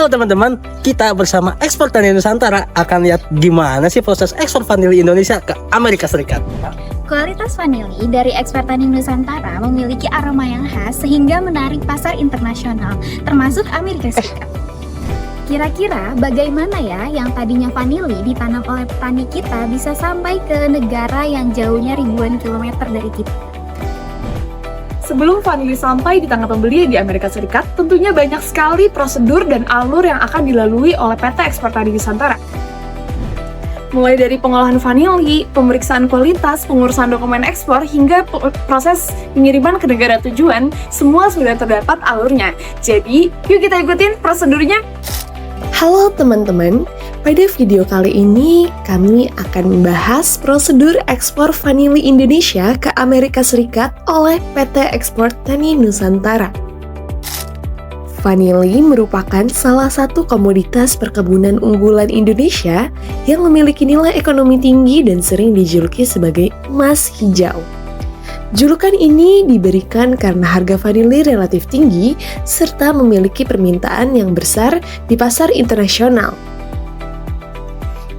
Halo teman-teman, kita bersama Ekspor Tani Nusantara akan lihat gimana sih proses ekspor vanili Indonesia ke Amerika Serikat. Kualitas vanili dari Ekspor Tani Nusantara memiliki aroma yang khas sehingga menarik pasar internasional, termasuk Amerika Serikat. Kira-kira bagaimana ya yang tadinya vanili ditanam oleh petani kita bisa sampai ke negara yang jauhnya ribuan kilometer dari kita? Sebelum vanili sampai di tangan pembeli di Amerika Serikat, tentunya banyak sekali prosedur dan alur yang akan dilalui oleh PT Ekspor Tani Nusantara. Mulai dari pengolahan vanili, pemeriksaan kualitas, pengurusan dokumen ekspor, hingga proses pengiriman ke negara tujuan, semua sudah terdapat alurnya. Jadi, yuk kita ikutin prosedurnya. Halo teman-teman, pada video kali ini kami akan membahas prosedur ekspor vanili Indonesia ke Amerika Serikat oleh PT Ekspor Tani Nusantara. Vanili merupakan salah satu komoditas perkebunan unggulan Indonesia yang memiliki nilai ekonomi tinggi dan sering dijuluki sebagai emas hijau. Julukan ini diberikan karena harga vanili relatif tinggi serta memiliki permintaan yang besar di pasar internasional.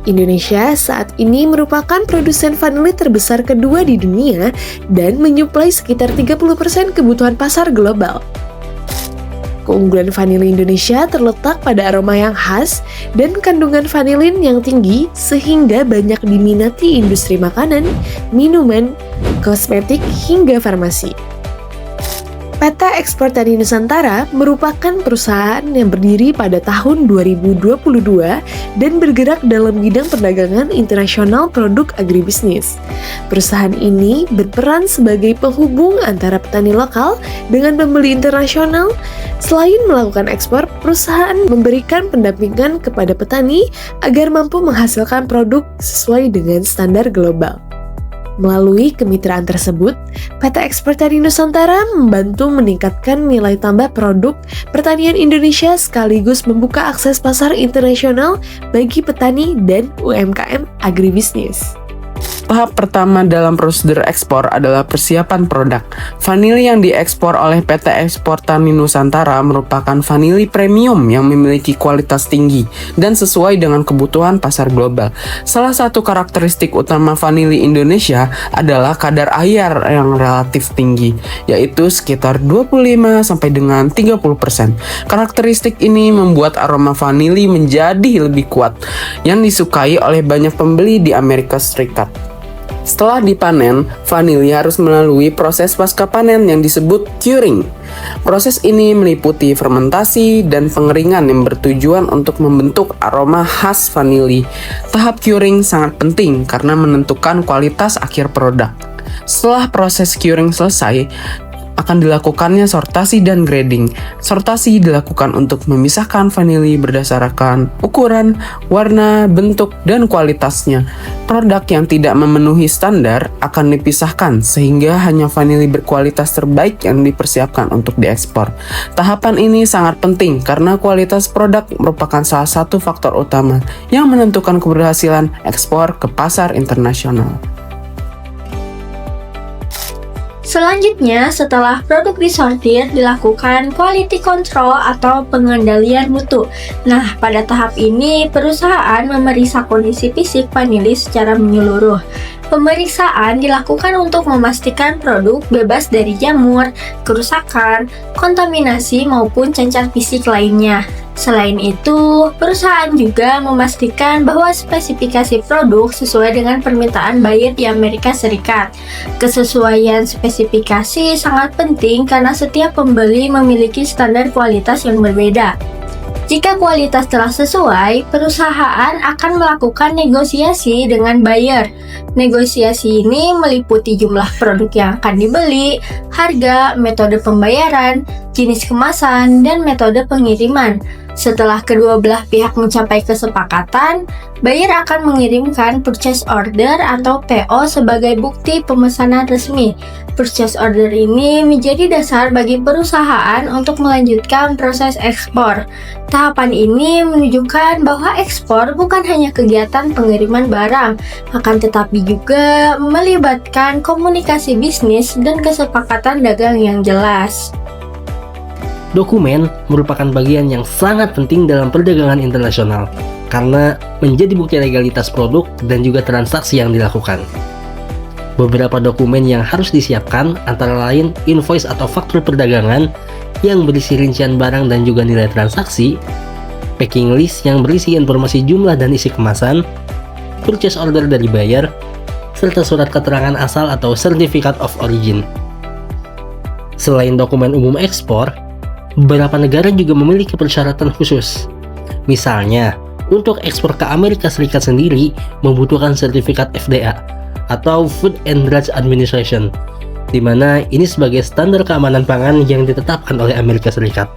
Indonesia saat ini merupakan produsen vanili terbesar kedua di dunia dan menyuplai sekitar 30% kebutuhan pasar global. Keunggulan vanili Indonesia terletak pada aroma yang khas dan kandungan vanilin yang tinggi sehingga banyak diminati industri makanan, minuman, kosmetik, hingga farmasi. PT Ekspor Tani Nusantara merupakan perusahaan yang berdiri pada tahun 2022 dan bergerak dalam bidang perdagangan internasional produk agribisnis. Perusahaan ini berperan sebagai penghubung antara petani lokal dengan pembeli internasional. Selain melakukan ekspor, perusahaan memberikan pendampingan kepada petani agar mampu menghasilkan produk sesuai dengan standar global. Melalui kemitraan tersebut, PT Ekspor Tani Nusantara membantu meningkatkan nilai tambah produk pertanian Indonesia sekaligus membuka akses pasar internasional bagi petani dan UMKM agribisnis. Tahap pertama dalam prosedur ekspor adalah persiapan produk. Vanili yang diekspor oleh PT Ekspor Tani Nusantara merupakan vanili premium yang memiliki kualitas tinggi dan sesuai dengan kebutuhan pasar global. Salah satu karakteristik utama vanili Indonesia adalah kadar air yang relatif tinggi, yaitu sekitar 25 sampai dengan 30%. Karakteristik ini membuat aroma vanili menjadi lebih kuat yang disukai oleh banyak pembeli di Amerika Serikat. Setelah dipanen, vanili harus melalui proses pasca panen yang disebut curing. Proses ini meliputi fermentasi dan pengeringan yang bertujuan untuk membentuk aroma khas vanili. Tahap curing sangat penting karena menentukan kualitas akhir produk. Setelah proses curing selesai, akan dilakukannya sortasi dan grading. Sortasi dilakukan untuk memisahkan vanili berdasarkan ukuran, warna, bentuk, dan kualitasnya. Produk yang tidak memenuhi standar akan dipisahkan sehingga hanya vanili berkualitas terbaik yang dipersiapkan untuk diekspor. Tahapan ini sangat penting karena kualitas produk merupakan salah satu faktor utama yang menentukan keberhasilan ekspor ke pasar internasional. Selanjutnya, setelah produk disortir, dilakukan quality control atau pengendalian mutu. Nah, pada tahap ini, perusahaan memeriksa kondisi fisik vanili secara menyeluruh. Pemeriksaan dilakukan untuk memastikan produk bebas dari jamur, kerusakan, kontaminasi, maupun cacat fisik lainnya. Selain itu, perusahaan juga memastikan bahwa spesifikasi produk sesuai dengan permintaan buyer di Amerika Serikat. Kesesuaian spesifikasi sangat penting karena setiap pembeli memiliki standar kualitas yang berbeda. Jika kualitas telah sesuai, perusahaan akan melakukan negosiasi dengan buyer. Negosiasi ini meliputi jumlah produk yang akan dibeli, harga, metode pembayaran, jenis kemasan, dan metode pengiriman. Setelah kedua belah pihak mencapai kesepakatan, buyer akan mengirimkan purchase order atau PO sebagai bukti pemesanan resmi. Purchase order ini menjadi dasar bagi perusahaan untuk melanjutkan proses ekspor. Tahapan ini menunjukkan bahwa ekspor bukan hanya kegiatan pengiriman barang, akan tetapi juga melibatkan komunikasi bisnis dan kesepakatan dagang yang jelas. Dokumen merupakan bagian yang sangat penting dalam perdagangan internasional karena menjadi bukti legalitas produk dan juga transaksi yang dilakukan. Beberapa dokumen yang harus disiapkan antara lain invoice atau faktur perdagangan yang berisi rincian barang dan juga nilai transaksi, packing list yang berisi informasi jumlah dan isi kemasan, purchase order dari buyer, serta surat keterangan asal atau certificate of origin. Selain dokumen umum ekspor, beberapa negara juga memiliki persyaratan khusus. Misalnya, untuk ekspor ke Amerika Serikat sendiri membutuhkan sertifikat FDA atau Food and Drug Administration, di mana ini sebagai standar keamanan pangan yang ditetapkan oleh Amerika Serikat,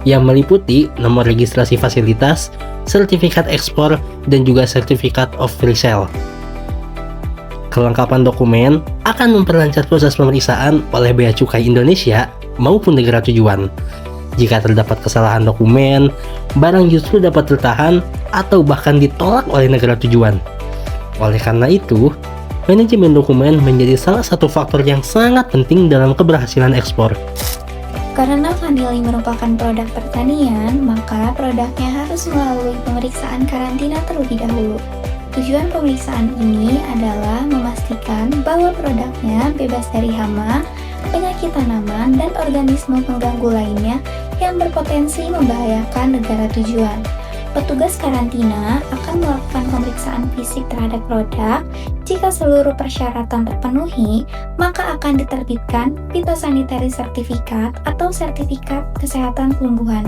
yang meliputi nomor registrasi fasilitas, sertifikat ekspor, dan juga sertifikat of resale. Kelengkapan dokumen akan memperlancar proses pemeriksaan oleh Bea Cukai Indonesia maupun negara tujuan. Jika terdapat kesalahan dokumen, barang justru dapat tertahan atau bahkan ditolak oleh negara tujuan. Oleh karena itu, manajemen dokumen menjadi salah satu faktor yang sangat penting dalam keberhasilan ekspor. Karena vanili merupakan produk pertanian, maka produknya harus melalui pemeriksaan karantina terlebih dahulu. Tujuan pemeriksaan ini adalah memastikan bahwa produknya bebas dari hama, penyakit tanaman, dan organisme pengganggu lainnya yang berpotensi membahayakan negara tujuan. Petugas karantina akan melakukan pemeriksaan fisik terhadap produk. Jika seluruh persyaratan terpenuhi, maka akan diterbitkan phytosanitary certificate atau sertifikat kesehatan tumbuhan.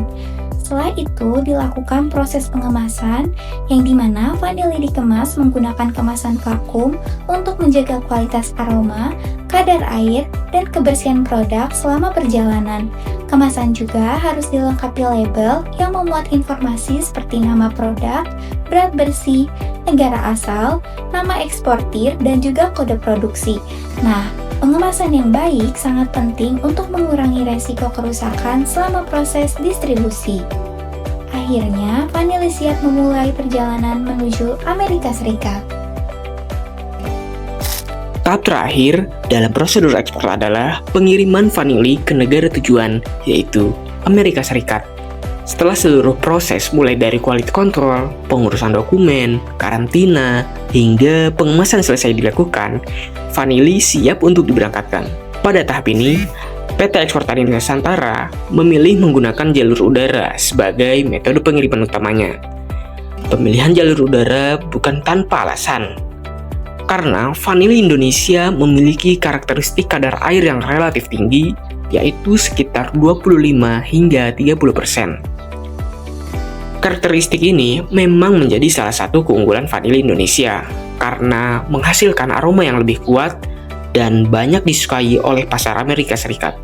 Setelah itu dilakukan proses pengemasan yang dimana vanili dikemas menggunakan kemasan vakum untuk menjaga kualitas aroma, kadar air, dan kebersihan produk selama perjalanan. Kemasan juga harus dilengkapi label yang memuat informasi seperti nama produk, berat bersih, negara asal, nama eksportir, dan juga kode produksi. Nah, pengemasan yang baik sangat penting untuk mengurangi resiko kerusakan selama proses distribusi. Akhirnya, vanili siap memulai perjalanan menuju Amerika Serikat. Tahap terakhir dalam prosedur ekspor adalah pengiriman vanili ke negara tujuan, yaitu Amerika Serikat. Setelah seluruh proses mulai dari quality control, pengurusan dokumen, karantina, hingga pengemasan selesai dilakukan, vanili siap untuk diberangkatkan. Pada tahap ini, PT Ekspor Tani Nusantara memilih menggunakan jalur udara sebagai metode pengiriman utamanya. Pemilihan jalur udara bukan tanpa alasan, karena vanili Indonesia memiliki karakteristik kadar air yang relatif tinggi, yaitu sekitar 25 hingga 30%. Karakteristik ini memang menjadi salah satu keunggulan vanili Indonesia, karena menghasilkan aroma yang lebih kuat dan banyak disukai oleh pasar Amerika Serikat.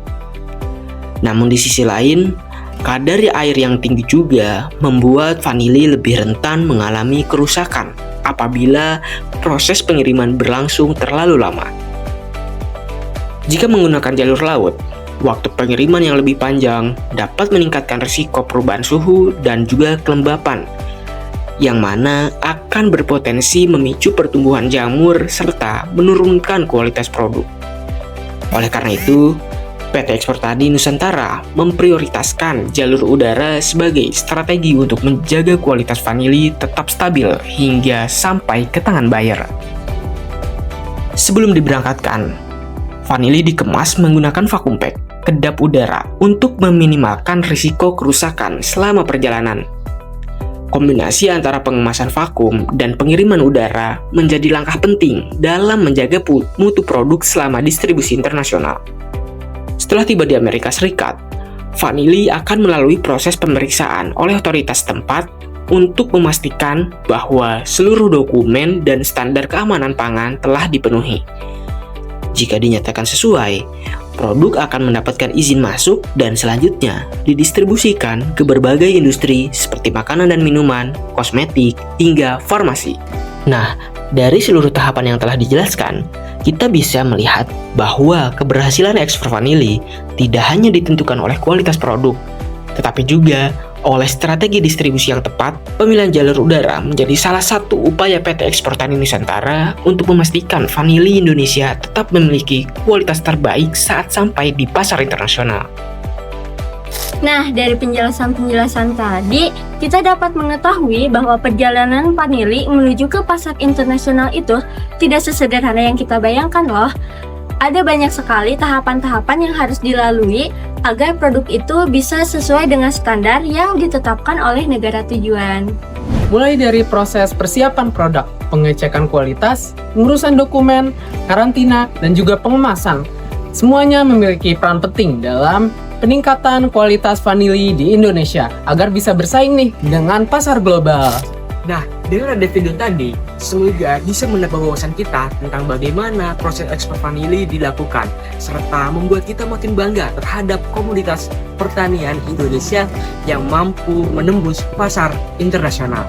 Namun di sisi lain, kadar air yang tinggi juga membuat vanili lebih rentan mengalami kerusakan apabila proses pengiriman berlangsung terlalu lama. Jika menggunakan jalur laut, waktu pengiriman yang lebih panjang dapat meningkatkan risiko perubahan suhu dan juga kelembapan, yang mana akan berpotensi memicu pertumbuhan jamur serta menurunkan kualitas produk. Oleh karena itu, PT Ekspor Tani Nusantara memprioritaskan jalur udara sebagai strategi untuk menjaga kualitas vanili tetap stabil hingga sampai ke tangan buyer. Sebelum diberangkatkan, vanili dikemas menggunakan vacuum pack, kedap udara untuk meminimalkan risiko kerusakan selama perjalanan. Kombinasi antara pengemasan vakum dan pengiriman udara menjadi langkah penting dalam menjaga mutu produk selama distribusi internasional. Setelah tiba di Amerika Serikat, vanili akan melalui proses pemeriksaan oleh otoritas tempat untuk memastikan bahwa seluruh dokumen dan standar keamanan pangan telah dipenuhi. Jika dinyatakan sesuai, produk akan mendapatkan izin masuk dan selanjutnya didistribusikan ke berbagai industri seperti makanan dan minuman, kosmetik, hingga farmasi. Nah, dari seluruh tahapan yang telah dijelaskan, kita bisa melihat bahwa keberhasilan ekspor vanili tidak hanya ditentukan oleh kualitas produk, tetapi juga oleh strategi distribusi yang tepat. Pemilihan jalur udara menjadi salah satu upaya PT Ekspor Tani Nusantara untuk memastikan vanili Indonesia tetap memiliki kualitas terbaik saat sampai di pasar internasional. Nah, dari penjelasan-penjelasan tadi, kita dapat mengetahui bahwa perjalanan vanili menuju ke pasar internasional itu tidak sesederhana yang kita bayangkan loh. Ada banyak sekali tahapan-tahapan yang harus dilalui agar produk itu bisa sesuai dengan standar yang ditetapkan oleh negara tujuan. Mulai dari proses persiapan produk, pengecekan kualitas, pengurusan dokumen, karantina, dan juga pengemasan. Semuanya memiliki peran penting dalam peningkatan kualitas vanili di Indonesia agar bisa bersaing nih dengan pasar global. Nah, dengan ada video tadi, semoga bisa menambah wawasan kita tentang bagaimana proses ekspor vanili dilakukan, serta membuat kita makin bangga terhadap komoditas pertanian Indonesia yang mampu menembus pasar internasional.